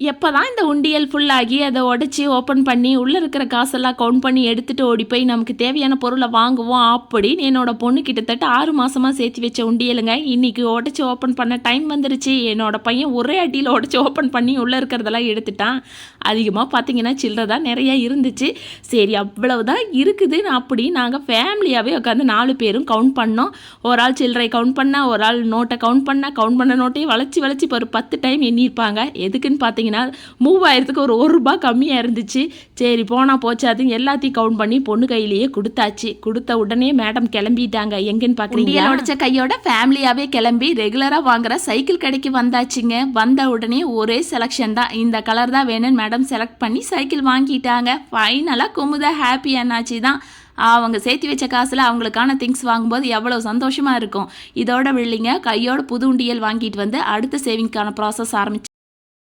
எப்பதான் இந்த உண்டியல் ஃபுல்லாகி அதை உடைச்சி ஓப்பன் பண்ணி உள்ளே இருக்கிற காசெல்லாம் கவுண்ட் பண்ணி எடுத்துகிட்டு ஓடி போய் நமக்கு தேவையான பொருளை வாங்குவோம் அப்படின்னு என்னோட பொண்ணு கிட்டத்தட்ட 6 மாசமாக சேர்த்து வச்ச உண்டியலுங்க இன்னைக்கு உடைச்சி ஓப்பன் பண்ண டைம் வந்துருச்சு. என்னோட பையன் ஒரே அடியில் உடைச்சி ஓப்பன் பண்ணி உள்ளே இருக்கிறதெல்லாம் எடுத்துட்டான். அதிகமாக பார்த்தீங்கன்னா சில்லறை தான் நிறையா இருந்துச்சு. சரி அவ்வளவுதான் இருக்குதுன்னு அப்படி நாங்கள் ஃபேமிலியாகவே உட்காந்து 4 பேரும் கவுண்ட் பண்ணோம். ஒரு ஆள் சில்லறை கவுண்ட் பண்ண, ஒரு ஆள் நோட்டை கவுண்ட் பண்ண நோட்டையும் வளைச்சி இப்போ ஒரு 10 டைம் எண்ணியிருப்பாங்க. எதுக்குன்னு பார்த்தீங்கன்னா 3000க்கு ஒரு ரூபாய் கம்மியாக இருந்துச்சு. சரி போனால் போச்சாதுன்னு எல்லாத்தையும் கவுண்ட் பண்ணி பொண்ணு கையிலேயே கொடுத்தாச்சு. கொடுத்த உடனே மேடம் கிளம்பிட்டாங்க. எங்கன்னு பார்க்குறீங்க, உடைச்ச கையோட ஃபேமிலியாகவே கிளம்பி ரெகுலராக வாங்குற சைக்கிள் கடைக்கு வந்தாச்சுங்க. வந்த உடனே ஒரே செலெக்ஷன் தான், இந்த கலர் தான் வேணும்னு மேடம் செலக்ட் பண்ணி சைக்கிள் வாங்கிட்டாங்க. ஃபைனலாக குமுதா ஹாப்பி என்னாச்சு தான். அவங்க சேர்த்து வச்ச காசில் அவங்களுக்கான திங்ஸ் வாங்கும்போது எவ்வளோ சந்தோஷமாக இருக்கும். இதோட வில்லிங்க கையோட புது உண்டியல் வாங்கிட்டு வந்து அடுத்த சேவிங்க்கான ப்ராசஸ் ஆரம்பிச்சு